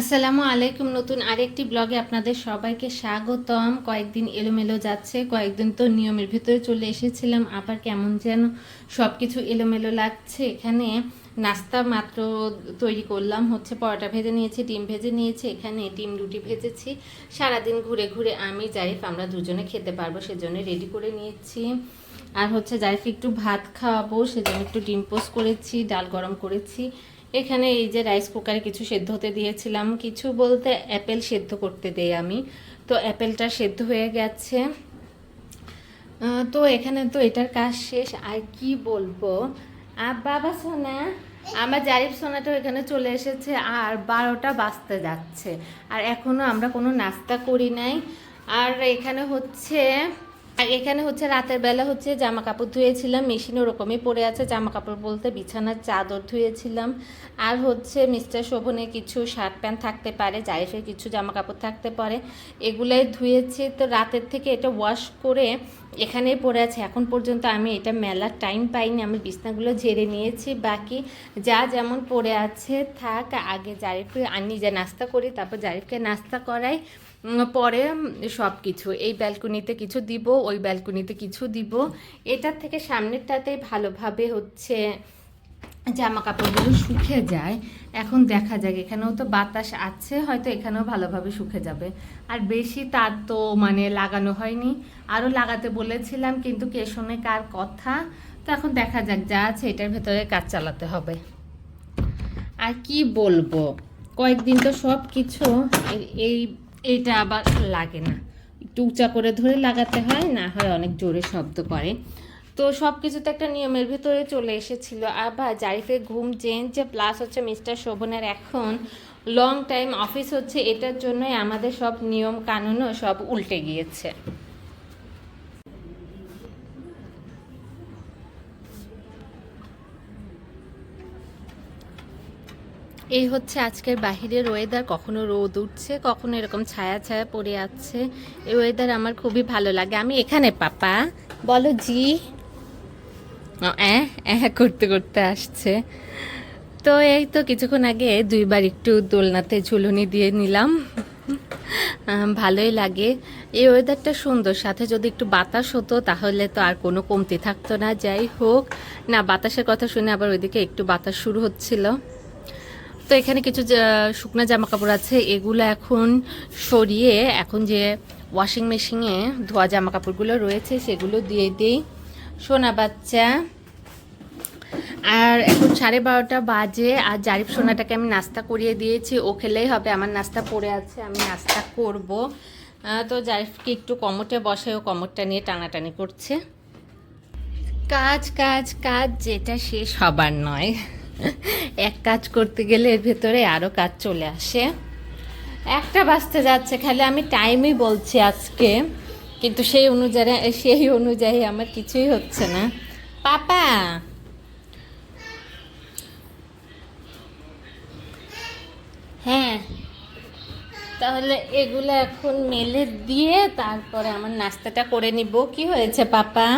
আসসালামু আলাইকুম। নতুন আরেকটি ব্লগে আপনাদের সবাইকে স্বাগতম। কয়েকদিন এলোমেলো যাচ্ছে, কয়েকদিন তো নিয়মের ভিতরে চলে এসেছিলাম, আবার কেমন যেন সব কিছু এলোমেলো লাগছে। এখানে নাস্তা মাত্র তৈরি করলাম, হচ্ছে পরোটা ভেজে নিয়েছি, ডিম ভেজে নিয়েছি, এখানে ডিম রুটি ভেজেছি। সারাদিন ঘুরে ঘুরে আমি জারিফ আমরা দুজনে খেতে পারবো সেজন্য রেডি করে নিয়েছি। আর হচ্ছে জারিফকে একটু ভাত খাওয়াবো সেজন্য একটু ডিম পোস্ট করেছি, ডাল গরম করেছি। এখানে এই যে রাইস কুকারে কিছু সেদ্ধ হতে দিয়েছিলাম, কিছু বলতে অ্যাপেল সেদ্ধ করতে দেই আমি, তো অ্যাপেলটা সেদ্ধ হয়ে গেছে। তো এখানে তো এটার কাজ শেষ, আর কি বলবো। আর বাবা সোনা, আমার জারিফ সোনাটাও এখানে চলে এসেছে, আর 12টা বাজতে যাচ্ছে, আর এখনও আমরা কোনো নাস্তা করি নাই। আর এখানে হচ্ছে রাতের বেলা হচ্ছে জামা কাপড় ধুয়েছিলাম, মেশিন ওরকমই পড়ে আছে, জামা কাপড় বলতে বিছানার চাদর ধুয়েছিলাম। আর হচ্ছে মিস্টার শোভনের কিছু শার্ট প্যান্ট থাকতে পারে, জারিফের কিছু জামা কাপড় থাকতে পারে, এগুলাই ধুয়েছি। তো রাতের থেকে এটা ওয়াশ করে এখানেই পড়ে আছে, এখন পর্যন্ত আমি এটা মেলার টাইম পাইনি। আমি বিছনাগুলো ঝেড়ে নিয়েছি, বাকি যা যেমন পড়ে আছে থাক। আগে জারিফকে নিজে নাস্তা করি, তারপর জারিফকে নাস্তা করাই, পরে সব কিছু। এই ব্যালকনিতে কিছু দিব, ওই ব্যালকনিতে কিছু দিব, এটার থেকে সামনেরটাতেই ভালোভাবে হচ্ছে জামা কাপড়গুলো শুকে যায়। এখন দেখা যাক, এখানেও তো বাতাস আছে, হয়তো এখানেও ভালোভাবে শুকে যাবে। আর বেশি তার তো লাগানো হয়নি, আরও লাগাতে বলেছিলাম, কিন্তু কে শোনে কার কথা। তো এখন দেখা যাক, যা আছে এটার ভেতরে কাজ চালাতে হবে। আর কি বলবো, কয়েকদিন তো সব কিছু এই এইটা আবার লাগে না, একটু উঁচা করে ধরে লাগাতে হয়, না হয় অনেক জোরে শব্দ করে। তো সব কিছু তো একটা নিয়মের ভিতরে চলে এসেছিল। আবার জারিফের ঘুম চেঞ্জ, প্লাস হচ্ছে মিস্টার শোভনের এখন লং টাইম অফিস হচ্ছে, এটার জন্যই আমাদের সব নিয়ম কানুনও সব উল্টে গিয়েছে। এই হচ্ছে আজকের বাহিরের ওয়েদার, কখনো রোদ উঠছে, কখনো এরকম ছায়া ছায়া পড়ে আছে। এই ওয়েদার আমার খুবই ভালো লাগে। আমি এখানে পাপা বলো জি, করতে করতে আসছে। তো এই তো কিছুক্ষণ আগে দুইবার একটু দোলনাতে ঝুলুনি দিয়ে নিলাম, ভালোই লাগে। এই ওয়েদারটা সুন্দর, সাথে যদি একটু বাতাস হতো তাহলে তো আর কোনো কমতি থাকতো না। যাই হোক, না বাতাসের কথা শুনে আবার ওইদিকে একটু বাতাস শুরু হচ্ছিল। তো এখানে কিছু শুকনো জামা কাপড় আছে, এগুলো এখন সরিয়ে এখন যে ওয়াশিং মেশিনে ধোয়া জামা কাপড়গুলো রয়েছে সেগুলো দিয়ে দিই। সোনা বাচ্চা, আর এখন 12:30 বাজে, আর জারিফ সোনাটাকে আমি নাস্তা করিয়ে দিয়েছি, ও খেলেই হবে, আমার নাস্তা পড়ে আছে, আমি নাস্তা করব। তো জারিফকে একটু কমোটে বসে, ও কমোটটা নিয়ে টানাটানি করছে। কাজ কাজ কাজ, যেটা শেষ হবার নয়। এক কাজ করতে গেলে এর ভেতরে আরও কাজ চলে আসে। 1টা বাজতে যাচ্ছে, খালি আমি টাইমই বলছি আজকে, কিন্তু সেই অনুযায়ী আমার কিছুই হচ্ছে না। পাপা, হ্যাঁ, তাহলে এগুলো এখন মেলে দিয়ে তারপরে আমার নাস্তাটা করে নিব। কি হয়েছে পাপা?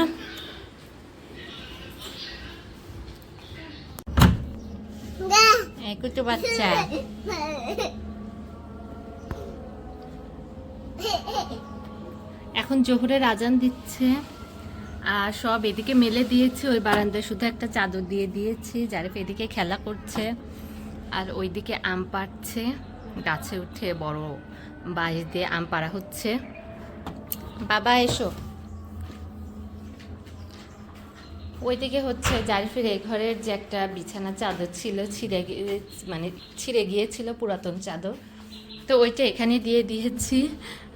কুটু বাচ্চা, এখন জোহরের আজান দিচ্ছে, আর সব এদিকে মেলে দিয়েছি, ওই বারান্দায় শুধু একটা চাদর দিয়ে দিয়েছি। জারিফ এদিকে খেলা করছে, আর ওইদিকে আম পাড়ছে, গাছে উঠে বড় বাঁশ দিয়ে আম পাড়া হচ্ছে। বাবা এসো। ওইদিকে হচ্ছে জারিফের এই ঘরের যে একটা বিছানা চাদর ছিল, ছিঁড়ে গিয়েছিল, পুরাতন চাদর, তো ওইটা এখানে দিয়ে দিয়েছি।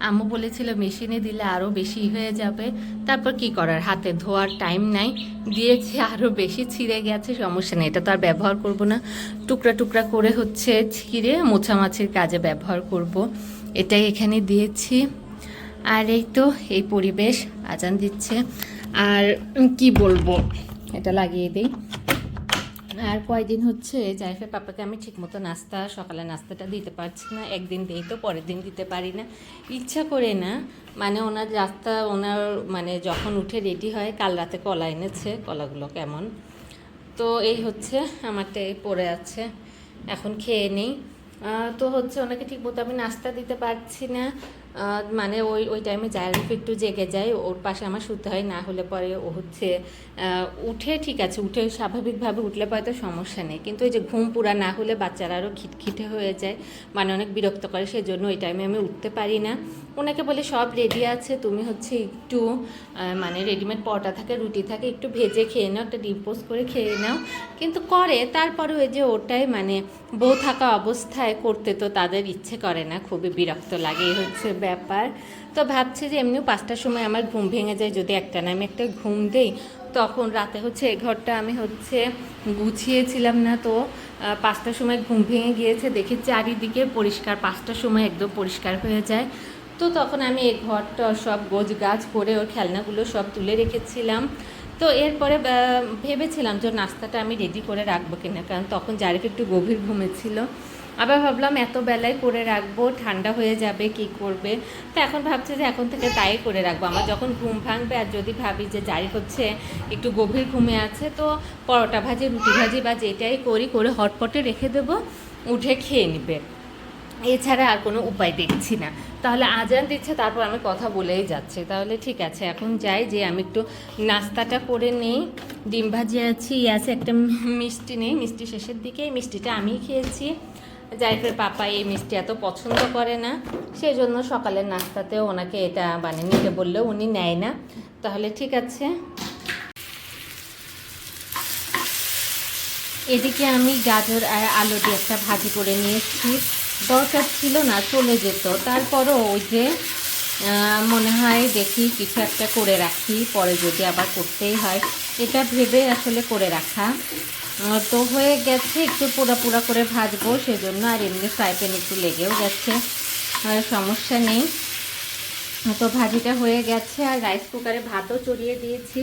আম্মু বলেছিল মেশিনে দিলে আরও বেশি হয়ে যাবে, তারপর কি করার, হাতে ধোয়ার টাইম নাই, দিয়েছি, আরও বেশি ছিঁড়ে গেছে, সমস্যা নেই, এটা তো আর ব্যবহার করব না, টুকরা টুকরা করে হচ্ছে ছিঁড়ে মোছামাছির কাজে ব্যবহার করব, এটাই এখানে দিয়েছি। আর এই তো এই পরিবেশ, আজান দিচ্ছে, আর কি বলবো, এটা লাগিয়ে দিই। আর কয়দিন হচ্ছে জারিফের পাপাকে আমি ঠিকমতো সকালে নাস্তাটা দিতে পারছি না, একদিন দিই তো পরের দিন দিতে পারি না, ইচ্ছা করে না। ওনার যখন উঠে রেডি হয়, কাল রাতে কলা এনেছে, কলাগুলো কেমন, তো এই হচ্ছে আমারটা এই পড়ে আছে, এখন খেয়ে নেই। তো হচ্ছে ওনাকে ঠিক মতো আমি নাস্তা দিতে পারছি না। মানে ওই ওই টাইমে জারিফ একটু জেগে যায়, ওর পাশে আমার শুতে হয়, না হলে পরে ও হচ্ছে উঠে, ঠিক আছে উঠে স্বাভাবিকভাবে উঠলে পরে তো সমস্যা নেই, কিন্তু ওই যে ঘুম পুরা না হলে বাচ্চারা আরও খিটখিটে হয়ে যায়, মানে অনেক বিরক্ত করে, সেজন্য ওই টাইমে আমি উঠতে পারি না। ওনাকে বলে সব রেডি আছে, তুমি হচ্ছে একটু মানে রেডিমেড পরোটা থাকে, রুটি থাকে, একটু ভেজে খেয়ে নাও, একটা ডিম পোস্ট করে খেয়ে নাও, কিন্তু করে। তারপরে ওই যে ওটাই মানে বউ থাকা অবস্থায় করতে তো তাদের ইচ্ছে করে না, খুবই বিরক্ত লাগে, এই হচ্ছে ব্যাপার। তো ভাবছি যে এমনিও 5টার সময় আমার ঘুম ভেঙে যায়, যদি একটা না আমি একটা ঘুম দেই, তখন রাতে হচ্ছে এই ঘরটা আমি হচ্ছে গুছিয়েছিলাম না, তো 5টার সময় ঘুম ভেঙে গিয়েছে, দেখি চারিদিকে পরিষ্কার, 5টার সময় একদম পরিষ্কার হয়ে যায়। তো তখন আমি এই ঘরটা সব গোছ গাছ করে ওর খেলনাগুলো সব তুলে রেখেছিলাম। তো এরপরে ভেবেছিলাম যে নাস্তাটা আমি রেডি করে রাখবো কিনা, কারণ তখন জারিফ একটু গভীর ঘুমেছিল। আবার ভাবলাম এত বেলায় করে রাখবো, ঠান্ডা হয়ে যাবে, কি করবে। তো এখন ভাবছি যে এখন থেকে তাই করে রাখবো, আমার যখন ঘুম ভাঙবে আর যদি ভাবি যে জারিফ হচ্ছে একটু গভীর ঘুমে আছে, তো পরোটা ভাজি, রুটি ভাজি বা যেটাই করি করে হটপটে রেখে দেবো, উঠে খেয়ে নেবে। এছাড়া আর কোনো উপায় দেখছি না। তাহলে আজান দিচ্ছে, তারপর আমি কথা বলেই যাচ্ছি। তাহলে ঠিক আছে, এখন যাই, যে আমি একটু নাস্তাটা করে নিই। ডিম ভাজি আছে একটা মিষ্টি নেই, মিষ্টি শেষের দিকে, এই মিষ্টিটা আমি খেয়েছি, জাইফের পাপা এই মিষ্টি এত পছন্দ করে না, সেই জন্য সকালের নাস্তাতেও ওনাকে এটা মানে নিতে বললেও উনি নেয় না। তাহলে ঠিক আছে, এদিকে আমি গাজর আর আলু দিয়ে একটা ভাজি করে নিয়েছি, দরকার ছিল না, চলে যেত, তারপরও ওই যে মনে হয় দেখি কিছু একটা করে রাখি, পরে যদি আবার করতেই হয়, এটা ভেবে আসলে করে রাখা। তো হয়ে গেছে, একটু পোড়া পোড়া করে ভাজবো সেজন্য, আর এমনি ফ্রাই প্যান একটু লেগেও গেছে, সমস্যা নেই। তো ভাজিটা হয়ে গেছে, আর রাইস কুকারে ভাতও চড়িয়ে দিয়েছি।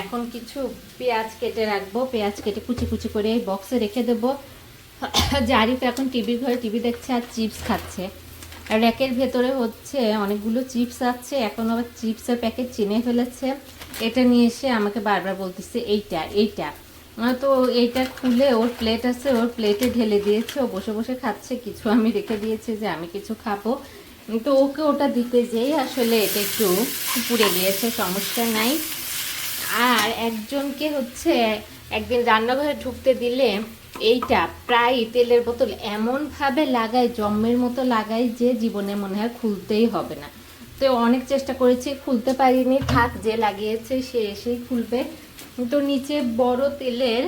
এখন কিছু পেঁয়াজ কেটে রাখবো, পেঁয়াজ কেটে কুচি কুচি করে এই বক্সে রেখে দেবো। জারিফ এখন টিভির ঘরে টিভি দেখছে আর চিপস খাচ্ছে, আর র্যাকের ভেতরে হচ্ছে অনেকগুলো চিপস আছে, এখন আবার চিপসের প্যাকেট চিনে ফেলেছে, এটা নিয়ে এসে আমাকে বারবার বলতেছে এইটা এইটা। তো এইটা খুলে ওর প্লেট আছে, ওর প্লেটে ঢেলে দিয়েছে, ও বসে বসে খাচ্ছে, কিছু আমি রেখে দিয়েছি যে আমি কিছু খাবো, তো ওকে ওটা দিতে যেই আসলে এটা একটু পুড়ে গিয়েছে, সমস্যা নাই। আর একজনকে হচ্ছে একদিন রান্নাঘরে ঢুকতে দিলে এইটা প্রায় তেলের বোতল এমনভাবে লাগায়, জম্মের মতো লাগায়, যে জীবনে মনে হয় খুলতেই হবে না। তো অনেক চেষ্টা করেছি, খুলতে পারিনি, থাক, যে লাগিয়েছে সে এসেই খুলবে। তো নিচে বড় তেলের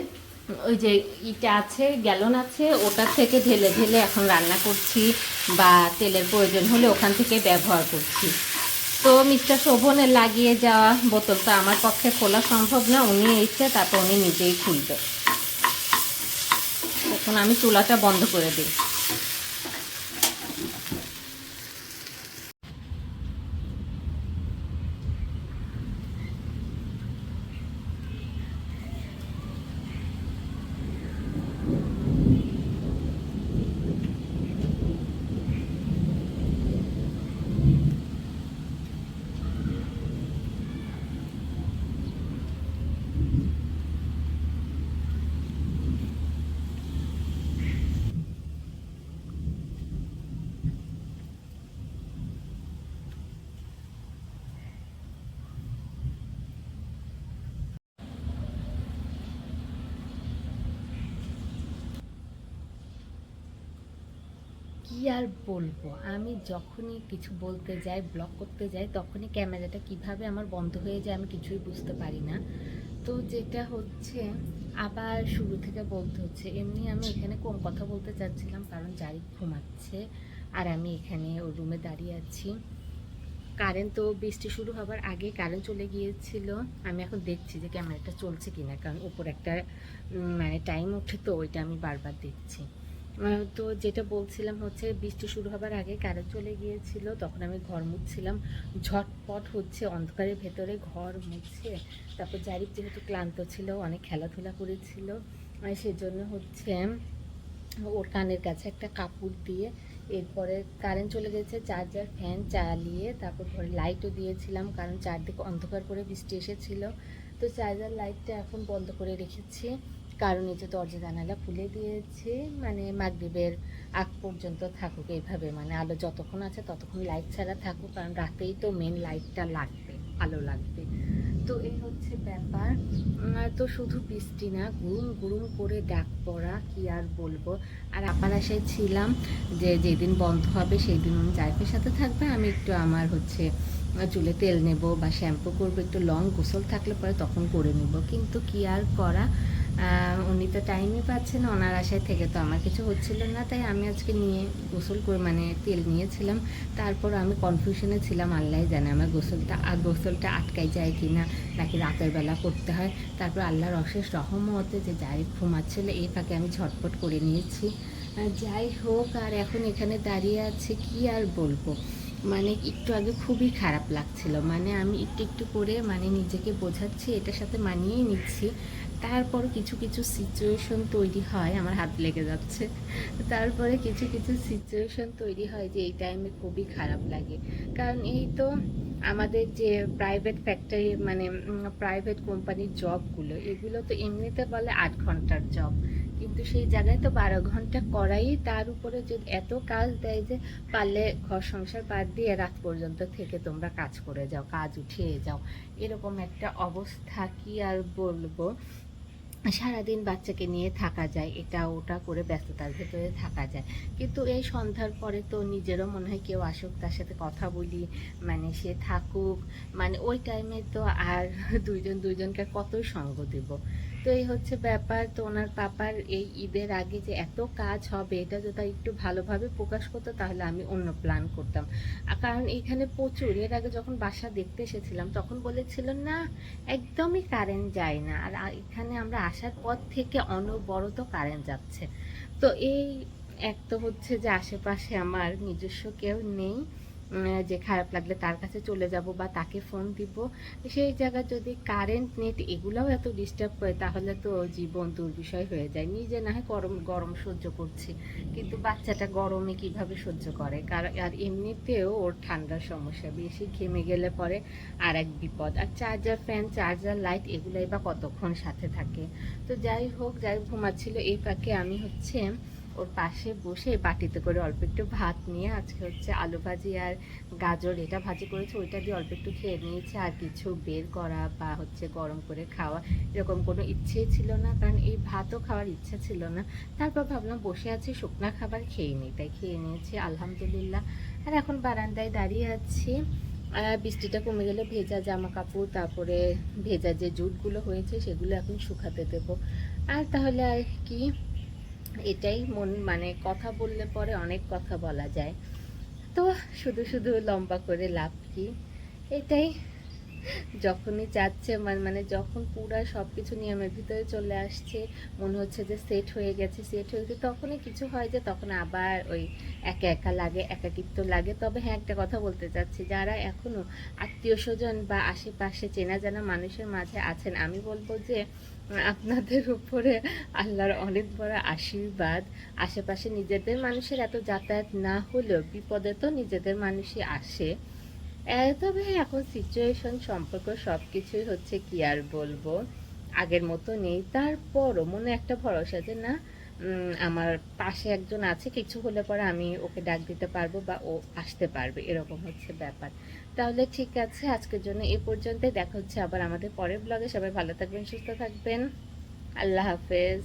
ওই যে ইটা আছে, গ্যালন আছে, ওটা থেকে ঢেলে ঢেলে এখন রান্না করছি, বা তেলের প্রয়োজন হলে ওখান থেকে ব্যবহার করছি। তো মিস্টার শোভনের লাগিয়ে যাওয়া বোতলটা আমার পক্ষে খোলা সম্ভব না, উনি এসে তারপর উনি নিজেই খুলবে। এখন আমি চুলাটা বন্ধ করে দিই। কি আর বলবো, আমি যখনই কিছু বলতে যাই, ব্লগ করতে যাই, তখনই ক্যামেরাটা কিভাবে আমার বন্ধ হয়ে যায় আমি কিছুই বুঝতে পারি না। তো যেটা হচ্ছে, আবার শুরু থেকে বলতে হচ্ছে, এমনি আমি এখানে কম কথা বলতে চাচ্ছিলাম, কারণ জারিফ ঘুমাচ্ছে আর আমি এখানে ওর রুমে দাঁড়িয়ে আছি। কারেন্ট তো বৃষ্টি শুরু হবার আগে কারেন্ট চলে গিয়েছিল, আমি এখন দেখছি যে ক্যামেরাটা চলছে কিনা, কারণ উপর একটা মানে টাইম ওঠে, তো ওইটা আমি বারবার দেখছি। তো যেটা বলছিলাম হচ্ছে, বৃষ্টি শুরু হবার আগে কারেন্ট চলে গিয়েছিল, তখন আমি ঘর মুছছিলাম, ঝটপট হচ্ছে অন্ধকারের ভেতরে ঘর মুছে, তারপর জারিফ যেহেতু ক্লান্ত ছিল, অনেক খেলাধুলা করেছিল, সেজন্য হচ্ছে ওর কানের কাছে একটা কাপড় দিয়ে, এরপরে কারেন্ট চলে গেছে, চার্জার ফ্যান চালিয়ে তারপর ঘরে লাইটও দিয়েছিলাম, কারণ চারদিকে অন্ধকার করে বৃষ্টি এসেছিল। তো চার্জার লাইটটা এখন বন্ধ করে রেখেছি, কারণ এই যে দরজা জানালা খুলে দিয়েছে, মানে মাগরিবের আগ পর্যন্ত থাকুক এইভাবে, মানে আলো যতক্ষণ আছে ততক্ষণ লাইট ছাড়া থাকুক, কারণ রাতেই তো মেন লাইটটা লাগবে, আলো লাগবে। তো এই হচ্ছে ব্যাপার। তো শুধু বৃষ্টি না, গুরুম গুরুম করে ডাক পড়া, কি আর বলবো। আর আপার আশায় ছিলাম যে যেদিন বন্ধ হবে সেই দিন উনি জাইফের সাথে থাকবে, আমি একটু আমার হচ্ছে চুলে তেল নেব বা শ্যাম্পু করবো, একটু লং গোসল থাকলে পরে তখন করে নিব, কিন্তু কি আর করা, উনি তো টাইমই পাচ্ছে না, ওনার আশায় থেকে তো আমার কিছু হচ্ছিল না, তাই আমি আজকে নিয়ে গোসল করে মানে তেল নিয়েছিলাম। তারপর আমি কনফিউশনে ছিলাম, আল্লাহ জানে আমার গোসলটা আটকাই যায় কি না, নাকি রাতের বেলা করতে হয়। তারপর আল্লাহর অশেষ রহমতে যে যাই ঘুমাচ্ছিল এই ফাঁকে আমি ঝটপট করে নিয়েছি। যাই হোক, আর এখন এখানে দাঁড়িয়ে আছে, কি আর বলবো, মানে একটু আগে খুবই খারাপ লাগছিল, মানে আমি একটু একটু করে মানে নিজেকে বোঝাচ্ছি, এটার সাথে মানিয়েই নিচ্ছি। তারপর কিছু কিছু সিচুয়েশন তৈরি হয়, আমার হাত লেগে যাচ্ছে, তারপরে কিছু কিছু সিচুয়েশন তৈরি হয় যে এই টাইমে খুবই খারাপ লাগে। কারণ এই তো আমাদের যে প্রাইভেট ফ্যাক্টরি মানে প্রাইভেট কোম্পানির জবগুলো, এগুলো তো এমনিতে বলে 8 ঘন্টার জব, কিন্তু সেই জায়গায় তো 12 ঘন্টা করাই, তার উপরে যদি এত কাজ দেয় যে পারলে ঘর সংসার বাদ দিয়ে রাত পর্যন্ত থেকে তোমরা কাজ করে যাও, কাজ উঠিয়ে যাও, এরকম একটা অবস্থা, কি আর বলবো। সারাদিন বাচ্চাকে নিয়ে থাকা যায়, এটা ওটা করে ব্যস্ততার ভেতরে থাকা যায়, কিন্তু এই সন্ধ্যার পরে তো নিজেরও মনে হয় কেউ আসুক, তার সাথে কথা বলি, মানে সে থাকুক, মানে ওই টাইমে তো আর দুইজন দুইজনকে কতই সঙ্গ দেব। তো এই হচ্ছে ব্যাপার। তো ওনার পাপার এই ঈদের আগে যে এত কাজ হবে, এটা যদি একটু ভালোভাবে প্রকাশ করতো তাহলে আমি অন্য প্ল্যান করতাম। কারণ এখানে প্রচুর, এর আগে যখন বাসা দেখতে এসেছিলাম তখন বলেছিল না একদমই কারেন্ট যায় না, আর এখানে আমরা আসার পর থেকে অনবরত কারেন্ট যাচ্ছে। তো এই এক তো হচ্ছে যে আশেপাশে আমার নিজস্ব কেউ নেই, যে খারাপ লাগলে তার কাছে চলে যাব বা তাকে ফোন দিব, সেই জায়গায় যদি কারেন্ট নেট এগুলোও এত ডিস্টার্ব করে তাহলে তো জীবন দুর্বিষয় হয়ে যায়। নিজে না হয় গরম গরম সহ্য করছি, কিন্তু বাচ্চাটা গরমে কিভাবে সহ্য করে, কারণ আর এমনিতেও ওর ঠান্ডার সমস্যা, বেশি ঘেমে গেলে পরে আর এক বিপদ। আর চার্জার ফ্যান, চার্জার লাইট এগুলোই বা কতক্ষণ সাথে থাকে। তো যাই হোক, ঘুমাচ্ছিল এই ফাঁকে আমি হচ্ছে ওর পাশে বসে বাটিতে করে অল্প একটু ভাত নিয়ে, আজকে হচ্ছে আলু ভাজি আর গাজর এটা ভাজি করেছে, ওইটা দিয়ে অল্প একটু খেয়ে নিয়েছে। আর কিছু বের করা বা হচ্ছে গরম করে খাওয়া এরকম কোনো ইচ্ছেই ছিল না, কারণ এই ভাতও খাওয়ার ইচ্ছা ছিল না। তারপর ভাবলাম বসে আছি, শুকনা খাবার খেয়ে নিই, তাই খেয়ে নিয়েছি আলহামদুলিল্লাহ। আর এখন বারান্দায় দাঁড়িয়ে আছি। বৃষ্টিটা কমে গেলে ভেজা জামা কাপড়, তারপরে ভেজা যে জুটগুলো হয়েছে সেগুলো এখন শুকাতে দেবো। আর তাহলে আর কি, এটাই মন, মানে কথা বললে পরে অনেক কথা বলা যায়, তো শুধু শুধু লম্বা করে লাভ কি, এটাই। যখনই যাচ্ছে মানে যখন পুরা সব কিছু নিয়মের ভিতরে চলে আসছে, মনে হচ্ছে যে সেট হয়ে গেছে, তখনই কিছু হয় যে তখন আবার ওই একা একা লাগে, একাকিত্ব লাগে। তবে হ্যাঁ, একটা কথা বলতে চাচ্ছি, যারা এখনো আত্মীয় স্বজন বা আশেপাশে চেনা জানা মানুষের মাঝে আছেন, আমি বলবো যে আপনাদের উপরে আল্লাহর অনেক বড় আশীর্বাদ। আশেপাশে নিজেদের মানুষের এত যাতায়াত না হলেও বিপদে তো নিজেদের মানুষই আসে। তবে এখন সিচুয়েশন সম্পর্ক সব কিছুই হচ্ছে কি আর বলবো, আগের মতো নেই। তারপরও মনে একটা ভরসা যে না, আমার পাশে একজন আছে, কিছু হলে পরে আমি ওকে ডাক দিতে পারবো বা ও আসতে পারবে, এরকম হচ্ছে ব্যাপার। তাহলে ঠিক আছে, আজকের জন্য এ পর্যন্তই, দেখা হচ্ছে আবার আমাদের পরের ব্লগে। সবাই ভালো থাকবেন, সুস্থ থাকবেন, আল্লাহ হাফেজ।